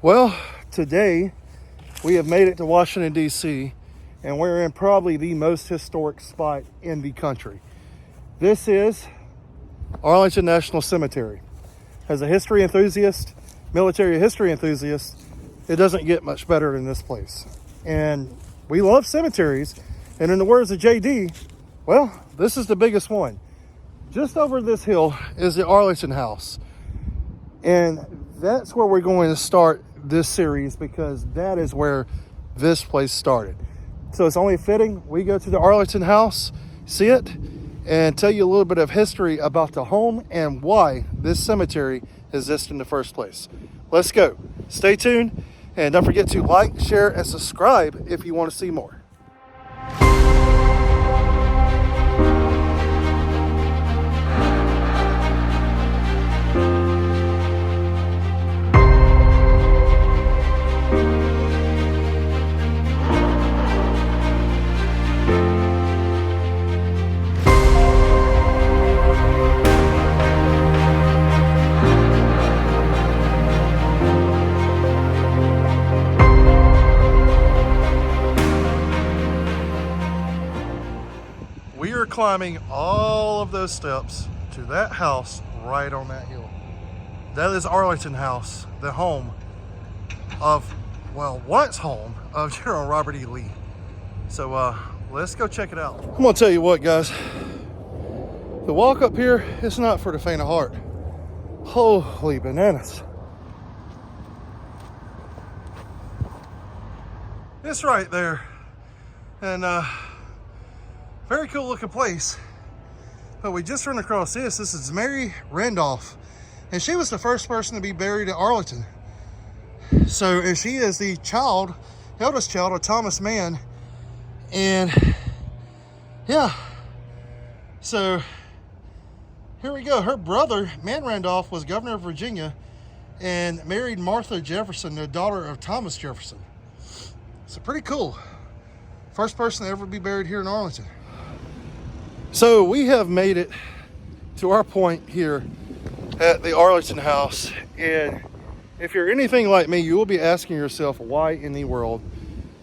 Well, today we have made it to Washington, D.C., and we're in probably the most historic spot in the country. This is Arlington National Cemetery. As a history enthusiast, military history enthusiast, it doesn't get much better than this place. And we love cemeteries, and in the words of JD, well, this is the biggest one. Just over this hill is the Arlington House. And that's where we're going to start this series, because that is where this place started. So it's only fitting we go to the Arlington House, see it, and tell you a little bit of history about the home and why this cemetery exists in the first place. Let's go. Stay tuned, and don't forget to like, share, and subscribe if you want to see more. Climbing all of those steps to that house right on that hill. That is Arlington House, the home of, well, once home of General Robert E. Lee. So let's go check it out. I'm gonna tell you what, guys, the walk up here is not for the faint of heart. Holy bananas. It's right there, and very cool looking place. But we just run across this. This is Mary Randolph, and she was the first person to be buried at Arlington. So, and she is the eldest child of Thomas Mann. And yeah, so here we go. Her brother, Man Randolph, was governor of Virginia and married Martha Jefferson, the daughter of Thomas Jefferson. So pretty cool. First person to ever be buried here in Arlington. So we have made it to our point here at the Arlington House, and if you're anything like me, you will be asking yourself, why in the world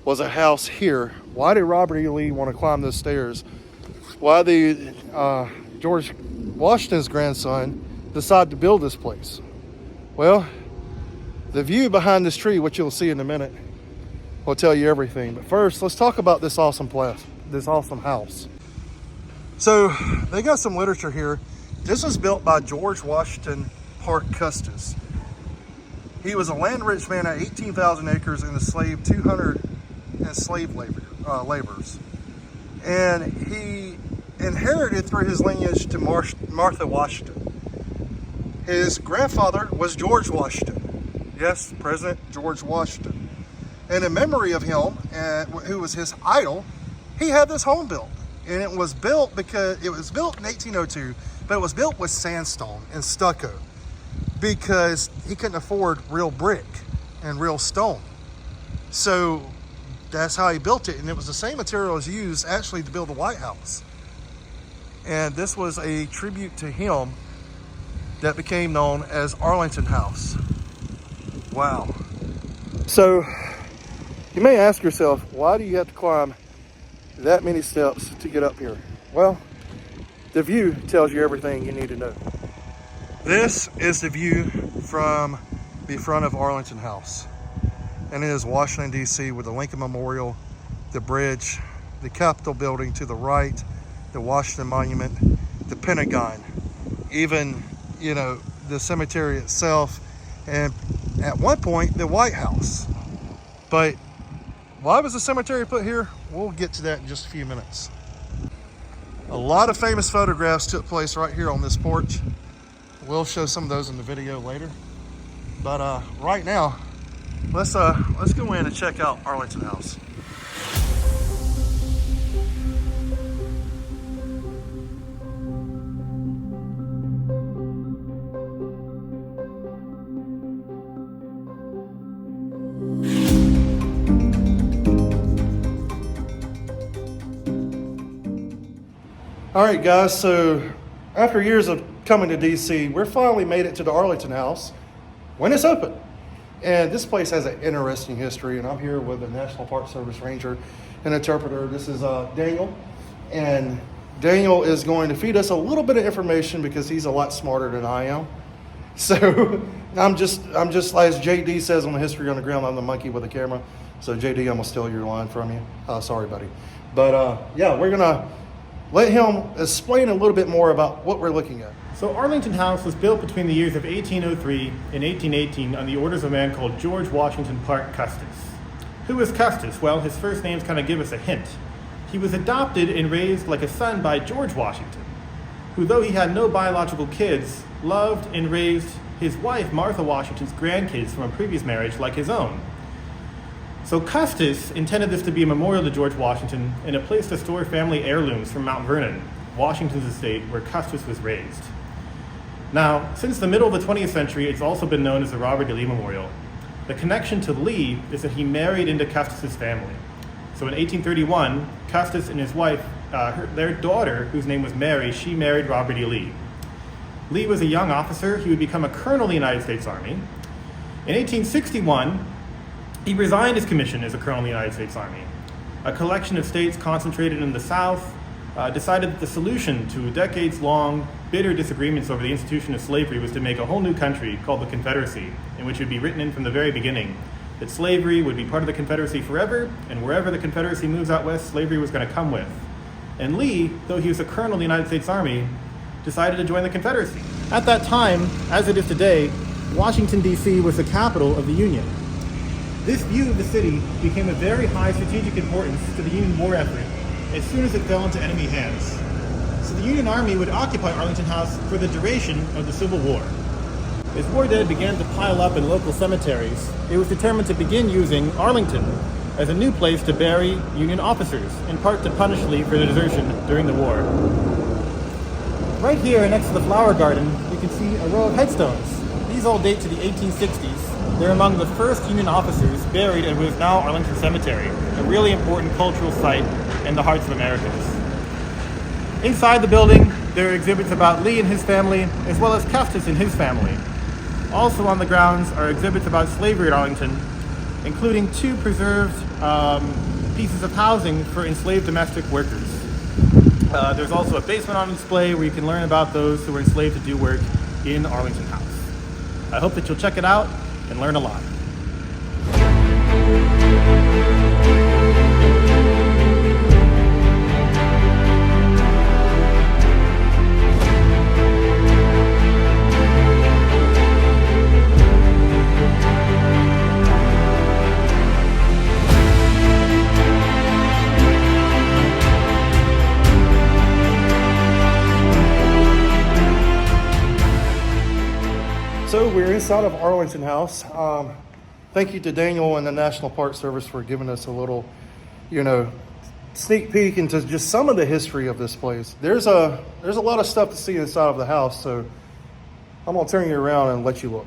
was a house here? Why did Robert E. Lee want to climb those stairs? Why did George Washington's grandson decide to build this place? Well, the view behind this tree, which you'll see in a minute, will tell you everything. But first, let's talk about this awesome place, this awesome house. So they got some literature here. This was built by George Washington Parke Custis. He was a land-rich man at 18,000 acres and enslaved 200 enslaved laborers. And he inherited through his lineage to Martha Washington. His grandfather was George Washington. Yes, President George Washington. And in memory of him, who was his idol, he had this home built. And it was built because it was built in 1802, but it was built with sandstone and stucco because he couldn't afford real brick and real stone. So that's how he built it. And it was the same materials used actually to build the White House. And this was a tribute to him that became known as Arlington House. Wow. So you may ask yourself, why do you have to climb that many steps to get up here? Well, the view tells you everything you need to know. This is the view from the front of Arlington House, and it is Washington, D.C., with the Lincoln Memorial, the bridge, the Capitol building to the right, the Washington Monument, the Pentagon, even, you know, the cemetery itself, and at one point the White House. But why was the cemetery put here? We'll get to that in just a few minutes. A lot of famous photographs took place right here on this porch. We'll show some of those in the video later. But right now, let's go in and check out Arlington House. All right, guys, so after years of coming to DC, we're finally made it to the Arlington House when it's open. And this place has an interesting history, and I'm here with the National Park Service Ranger and interpreter. This is Daniel, and Daniel is going to feed us a little bit of information because he's a lot smarter than I am. So I'm just as JD says on the History on the Ground, I'm the monkey with the camera. So JD, I'm gonna steal your line from you. Sorry, buddy. But yeah, we're gonna let him explain a little bit more about what we're looking at. So Arlington House was built between the years of 1803 and 1818 on the orders of a man called George Washington Parke Custis. Who was Custis? Well, his first names kind of give us a hint. He was adopted and raised like a son by George Washington, who, though he had no biological kids, loved and raised his wife Martha Washington's grandkids from a previous marriage like his own. So Custis intended this to be a memorial to George Washington and a place to store family heirlooms from Mount Vernon, Washington's estate where Custis was raised. Now, since the middle of the 20th century, it's also been known as the Robert E. Lee Memorial. The connection to Lee is that he married into Custis's family. So in 1831, Custis and his wife, their daughter, whose name was Mary, she married Robert E. Lee. Lee was a young officer. He would become a colonel in the United States Army. In 1861, he resigned his commission as a colonel in the United States Army. A collection of states concentrated in the South decided that the solution to decades-long bitter disagreements over the institution of slavery was to make a whole new country called the Confederacy, in which it would be written in from the very beginning that slavery would be part of the Confederacy forever, and wherever the Confederacy moves out west, slavery was going to come with. And Lee, though he was a colonel in the United States Army, decided to join the Confederacy. At that time, as it is today, Washington, D.C. was the capital of the Union. This view of the city became of very high strategic importance to the Union war effort as soon as it fell into enemy hands. So the Union Army would occupy Arlington House for the duration of the Civil War. As war dead began to pile up in local cemeteries, it was determined to begin using Arlington as a new place to bury Union officers, in part to punish Lee for the desertion during the war. Right here next to the flower garden, you can see a row of headstones. These all date to the 1860s. They're among the first Union officers buried at what is now Arlington Cemetery, a really important cultural site in the hearts of Americans. Inside the building, there are exhibits about Lee and his family, as well as Custis and his family. Also on the grounds are exhibits about slavery at Arlington, including two preserved pieces of housing for enslaved domestic workers. There's also a basement on display where you can learn about those who were enslaved to do work in Arlington House. I hope that you'll check it out and learn a lot. So we're inside of Arlington House. Thank you to Daniel and the National Park Service for giving us a little, sneak peek into just some of the history of this place. There's a lot of stuff to see inside of the house, so I'm gonna turn you around and let you look.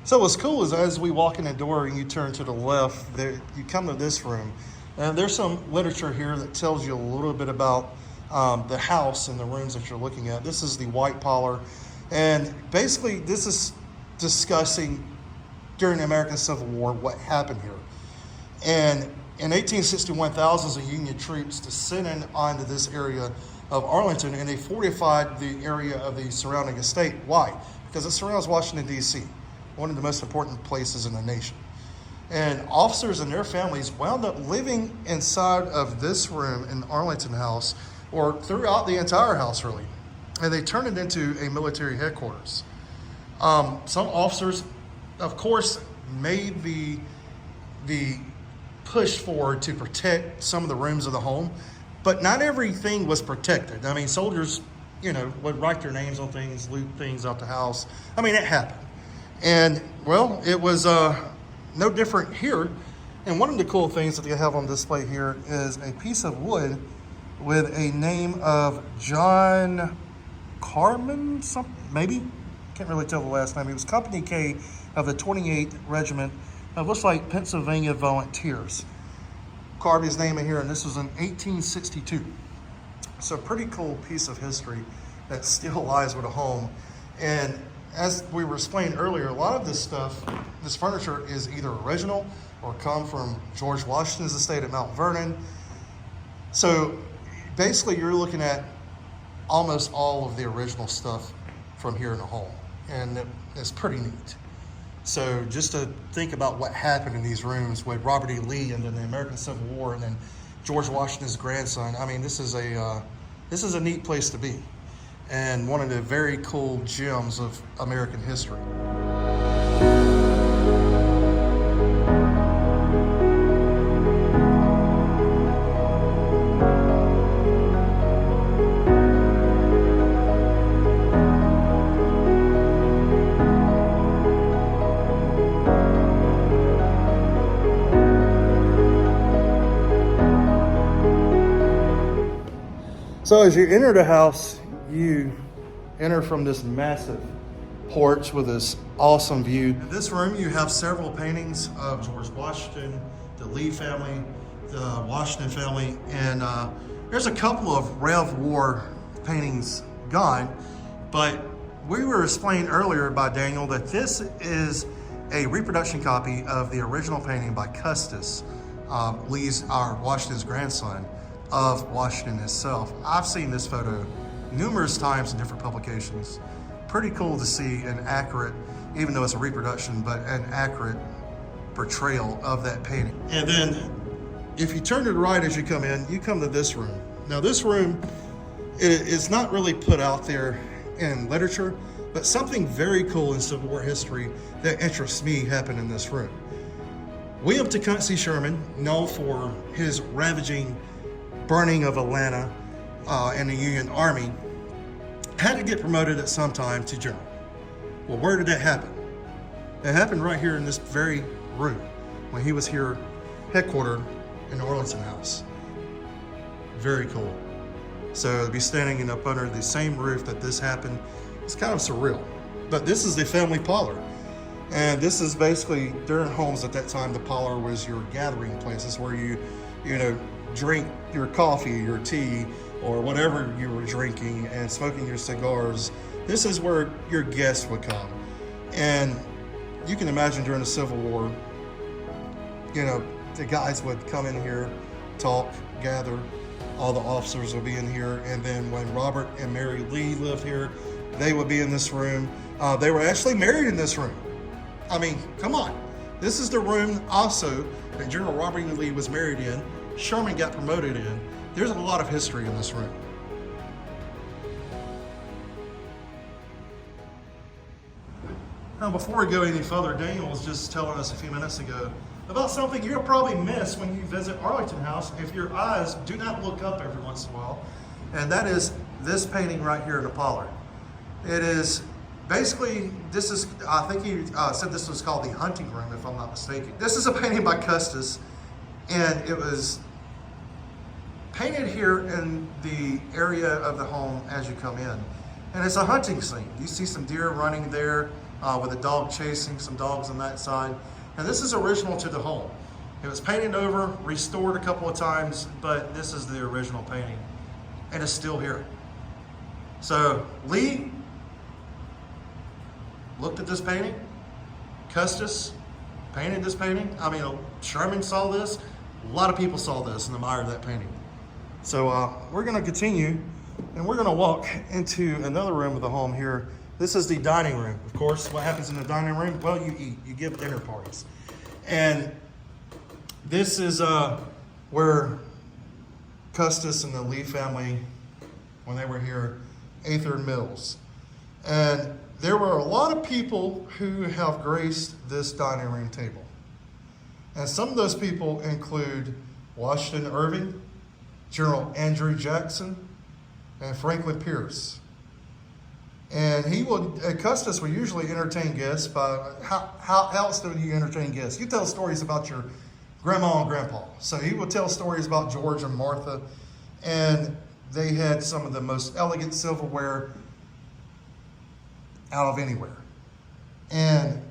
So what's cool is as we walk in the door and you turn to the left, there you come to this room, and there's some literature here that tells you a little bit about the house and the rooms that you're looking at. This is the white parlor. And basically, this is discussing during the American Civil War what happened here. And in 1861, thousands of Union troops descended onto this area of Arlington, and they fortified the area of the surrounding estate. Why? Because it surrounds Washington, D.C., one of the most important places in the nation. And officers and their families wound up living inside of this room in Arlington House, or throughout the entire house, really. And they turned it into a military headquarters. Some officers, of course, made the push forward to protect some of the rooms of the home, but not everything was protected. I mean, soldiers, would write their names on things, loot things out the house. I mean, it happened. And, well, it was no different here. And one of the cool things that they have on display here is a piece of wood with a name of John Carman, maybe? Can't really tell the last name. He was Company K of the 28th Regiment. It looks like Pennsylvania Volunteers. Carved his name in here, and this was in 1862. It's a pretty cool piece of history that still lies with a home. And as we were explaining earlier, a lot of this stuff, this furniture is either original or come from George Washington's estate at Mount Vernon. So basically you're looking at almost all of the original stuff from here in the home, and it's pretty neat. So just to think about what happened in these rooms with Robert E. Lee and then the American Civil War and then George Washington's grandson, I mean, this is a neat place to be, and one of the very cool gems of American history. So as you enter the house, you enter from this massive porch with this awesome view. In this room, you have several paintings of George Washington, the Lee family, the Washington family, and there's a couple of Rev War paintings gone, but we were explained earlier by Daniel that this is a reproduction copy of the original painting by Custis, Washington's grandson, of Washington itself. I've seen this photo numerous times in different publications. Pretty cool to see an accurate, even though it's a reproduction, but an accurate portrayal of that painting. And then if you turn to the right as you come in, you come to this room. Now this room is not really put out there in literature, but something very cool in Civil War history that interests me happened in this room. William Tecumseh Sherman, known for his ravaging burning of Atlanta and the Union Army, had to get promoted at some time to general. Well, where did that happen? It happened right here in this very room when he was here headquartered in the Arlington House. Very cool. So to be standing up under the same roof that this happened, it's kind of surreal. But this is the family parlor. And this is basically, during homes at that time, the parlor was your gathering places where you drink your coffee, your tea, or whatever you were drinking and smoking your cigars. This is where your guests would come. And you can imagine during the Civil War, the guys would come in here, talk, gather, all the officers would be in here, and then when Robert and Mary Lee lived here, they would be in this room. They were actually married in this room. I mean, come on. This is the room also that General Robert E. Lee was married in, Sherman got promoted in. There's a lot of history in this room. Now, before we go any further, Daniel was just telling us a few minutes ago about something you'll probably miss when you visit Arlington House if your eyes do not look up every once in a while, and that is this painting right here in the parlor. It is basically, I think he said this was called the hunting room, if I'm not mistaken. This is a painting by Custis, and it was painted here in the area of the home as you come in. And it's a hunting scene. You see some deer running there with a dog chasing some dogs on that side. And this is original to the home. It was painted over, restored a couple of times, but this is the original painting. And it's still here. So Lee looked at this painting. Custis painted this painting. I mean, Sherman saw this. A lot of people saw this and admired that painting. So we're going to continue, and we're going to walk into another room of the home here. This is the dining room. Of course, what happens in the dining room? Well, you eat. You give dinner parties. And this is where Custis and the Lee family, when they were here, ate their meals. And there were a lot of people who have graced this dining room table. And some of those people include Washington Irving, General Andrew Jackson, and Franklin Pierce. And Custis would usually entertain guests by, how else do you entertain guests? You tell stories about your grandma and grandpa. So he would tell stories about George and Martha, and they had some of the most elegant silverware out of anywhere. And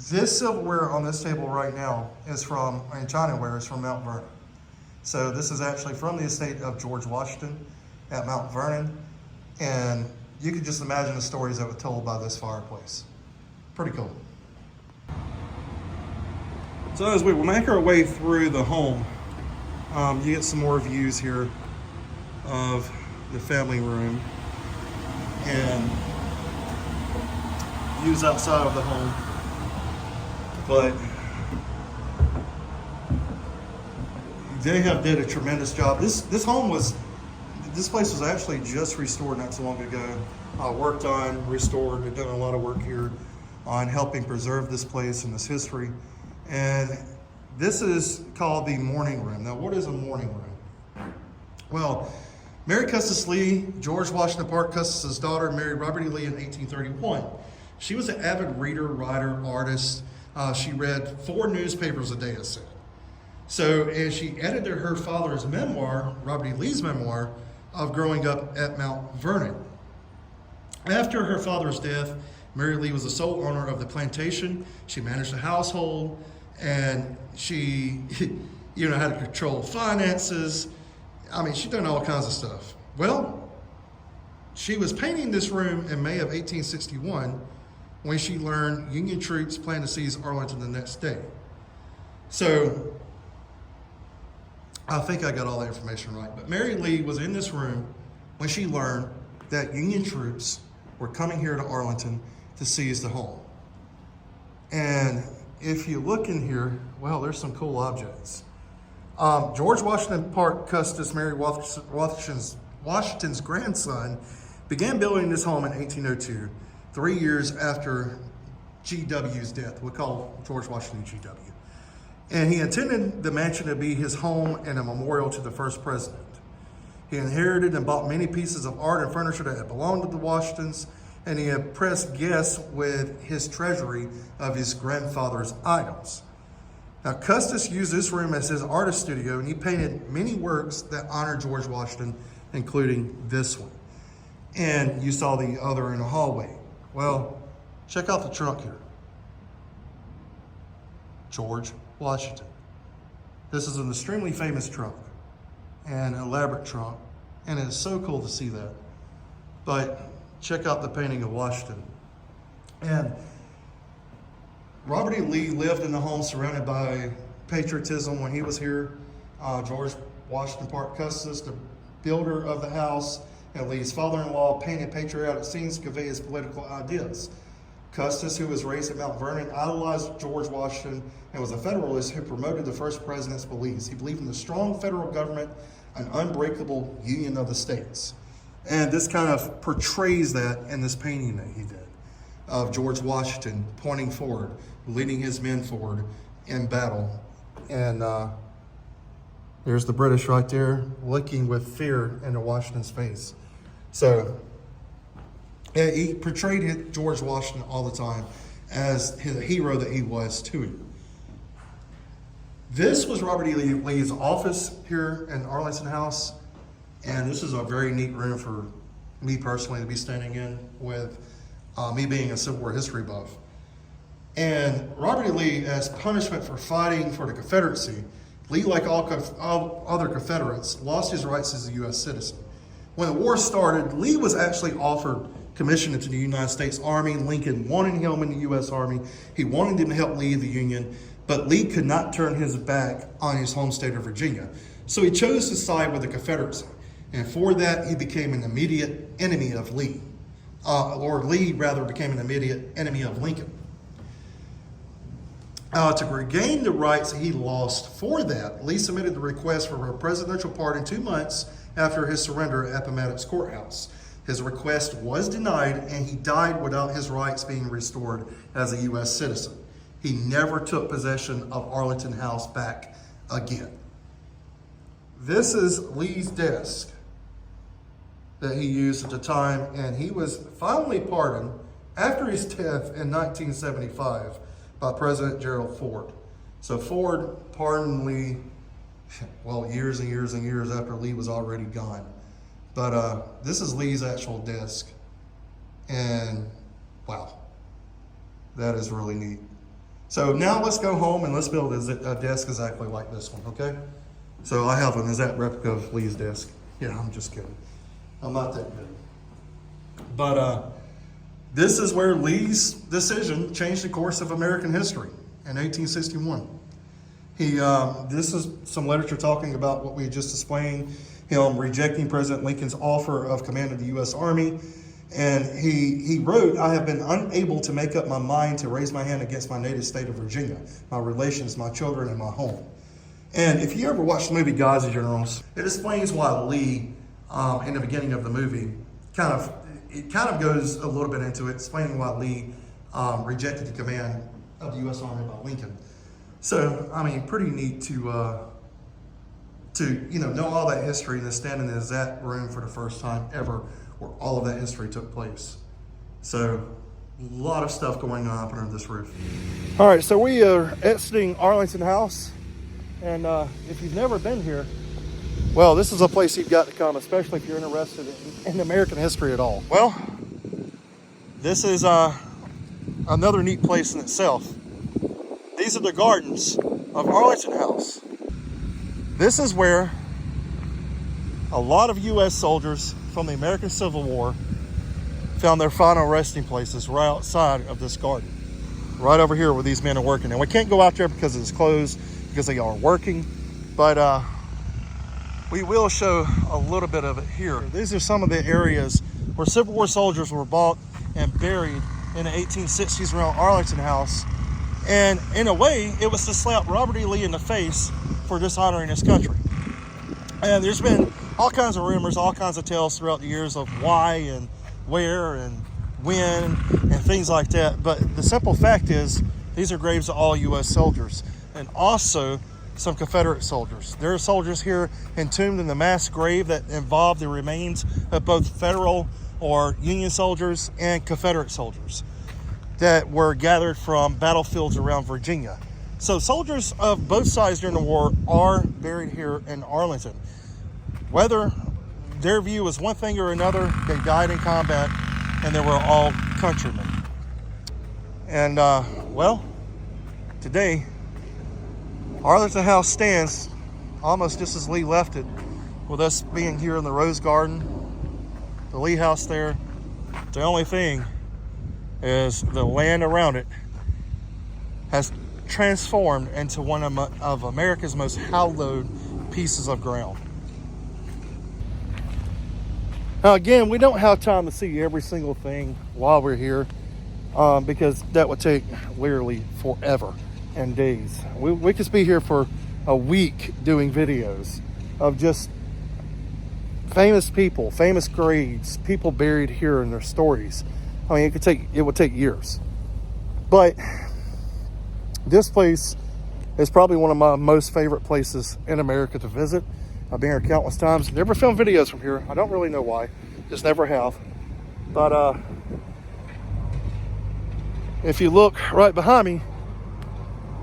this silverware on this table right now is Chinaware is from Mount Vernon. So this is actually from the estate of George Washington at Mount Vernon. And you could just imagine the stories that were told by this fireplace. Pretty cool. So as we make our way through the home, you get some more views here of the family room and views outside of the home. But they have did a tremendous job. This place was actually just restored not so long ago. Worked on, restored, they've done a lot of work here on helping preserve this place and this history. And this is called the morning room. Now, what is a morning room? Well, Mary Custis Lee, George Washington Parke Custis' daughter, married Robert E. Lee in 1831. She was an avid reader, writer, artist. She read 4 newspapers a day, it said. So, and she edited her father's memoir, Robert E. Lee's memoir, of growing up at Mount Vernon. After her father's death, Mary Lee was the sole owner of the plantation. She managed the household, and she, had to control finances. I mean, she'd done all kinds of stuff. Well, she was painting this room in May of 1861 when she learned Union troops planned to seize Arlington the next day. So, I think I got all the information right, but Mary Lee was in this room when she learned that Union troops were coming here to Arlington to seize the home. And if you look in here, well, there's some cool objects. George Washington Parke Custis, Mary Washington's grandson, began building this home in 1802, 3 years after GW's death. We'll call George Washington GW. And he intended the mansion to be his home and a memorial to the first president. He inherited and bought many pieces of art and furniture that had belonged to the Washingtons, and he impressed guests with his treasury of his grandfather's items. Now, Custis used this room as his artist studio, and he painted many works that honor George Washington, including this one. And you saw the other in the hallway. Well, check out the trunk here. George Washington. This is an extremely famous trunk, an elaborate trunk, and it's so cool to see that. But check out the painting of Washington. And Robert E. Lee lived in a home surrounded by patriotism when he was here. George Washington Parke Custis, the builder of the house, and Lee's father-in-law, painted patriotic scenes to convey his political ideas. Custis, who was raised at Mount Vernon, idolized George Washington and was a Federalist who promoted the first president's beliefs. He believed in the strong federal government, an unbreakable union of the states. And this kind of portrays that in this painting that he did of George Washington pointing forward, leading his men forward in battle. And there's the British right there, looking with fear into Washington's face. So he portrayed George Washington all the time as the hero that he was to him. This was Robert E. Lee's office here in Arlington House, and this is a very neat room for me personally to be standing in with me being a Civil War history buff. And Robert E. Lee, as punishment for fighting for the Confederacy, Lee, like all other Confederates, lost his rights as a U.S. citizen. When the war started, Lee was actually offered commission into the United States Army. Lincoln wanted him in the U.S. Army. He wanted him to help lead the Union, but Lee could not turn his back on his home state of Virginia. So he chose to side with the Confederacy. And for that, he became an immediate enemy of Lee. Lee became an immediate enemy of Lincoln. To regain the rights he lost for that, Lee submitted the request for a presidential pardon 2 months after his surrender at Appomattox Courthouse. His request was denied, and he died without his rights being restored as a U.S. citizen. He never took possession of Arlington House back again. This is Lee's desk that he used at the time, and he was finally pardoned after his death in 1975 by President Gerald Ford. So Ford pardoned Lee, years and years and years after Lee was already gone. But this is Lee's actual desk, and wow, that is really neat. So now let's go home and let's build a desk exactly like this one, okay? So I have an exact replica of Lee's desk. Yeah, I'm just kidding. I'm not that good. But this is where Lee's decision changed the course of American history in 1861. This is some literature talking about what we had just explained, him rejecting President Lincoln's offer of command of the U.S. Army. And he wrote, "I have been unable to make up my mind to raise my hand against my native state of Virginia, my relations, my children, and my home." And if you ever watch the movie Gods and Generals, it explains why Lee, in the beginning of the movie, kind of goes a little bit into it, explaining why Lee rejected the command of the U.S. Army by Lincoln. So, I mean, pretty neat to know all that history and to stand in the exact room for the first time ever where all of that history took place. So, a lot of stuff going on up under this roof. All right, so we are exiting Arlington House. And if you've never been here, well, this is a place you've got to come, especially if you're interested in American history at all. Well, this is another neat place in itself. These are the gardens of Arlington House. This is where a lot of U.S. soldiers from the American Civil War found their final resting places right outside of this garden. Right over here where these men are working. And we can't go out there because it's closed, because they are working. But we will show a little bit of it here. These are some of the areas where Civil War soldiers were bought and buried in the 1860s around Arlington House. And in a way, it was to slap Robert E. Lee in the face for dishonoring his country. And there's been all kinds of rumors, all kinds of tales throughout the years of why and where and when and things like that. But the simple fact is, these are graves of all U.S. soldiers and also some Confederate soldiers. There are soldiers here entombed in the mass grave that involve the remains of both Federal or Union soldiers and Confederate soldiers that were gathered from battlefields around Virginia. So soldiers of both sides during the war are buried here in Arlington. Whether their view was one thing or another, they died in combat and they were all countrymen. And well, today, Arlington House stands almost just as Lee left it, with us being here in the Rose Garden, the Lee House there. The only thing is the land around it has transformed into one of America's most hallowed pieces of ground. Now again, we don't have time to see every single thing while we're here because that would take literally forever and days. We could be here for a week doing videos of just famous people, famous graves, people buried here and their stories. I mean, it would take years. But this place is probably one of my most favorite places in America to visit. I've been here countless times. Never filmed videos from here. I don't really know why. Just never have. But if you look right behind me,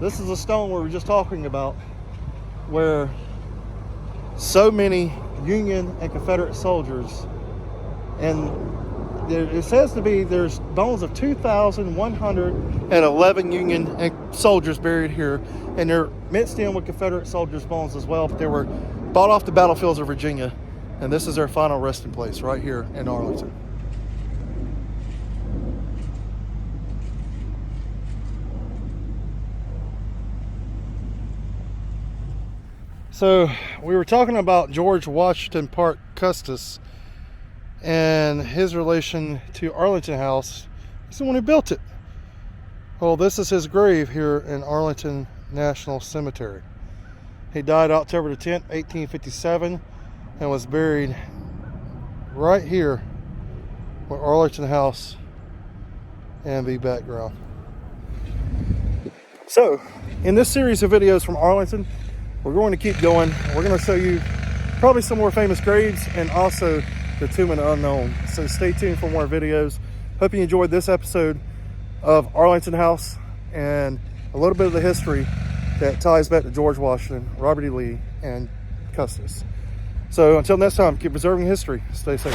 this is a stone we were just talking about, where so many Union and Confederate soldiers, and it says to be there's bones of 2,111 Union soldiers buried here, and they're mixed in with Confederate soldiers' bones as well, but they were bought off the battlefields of Virginia, and this is their final resting place right here in Arlington. So we were talking about George Washington Parke Custis and his relation to Arlington House. He's the one who built it. Well, this is his grave here in Arlington National Cemetery. He died October the 10th, 1857, and was buried right here with Arlington House and the background. So, in this series of videos from Arlington, we're going to keep going. We're going to show you probably some more famous graves and also the tomb of the unknown. So stay tuned for more videos. Hope you enjoyed this episode of Arlington House and a little bit of the history that ties back to George Washington, Robert E. Lee, and Custis. So until next time, keep preserving history. Stay safe.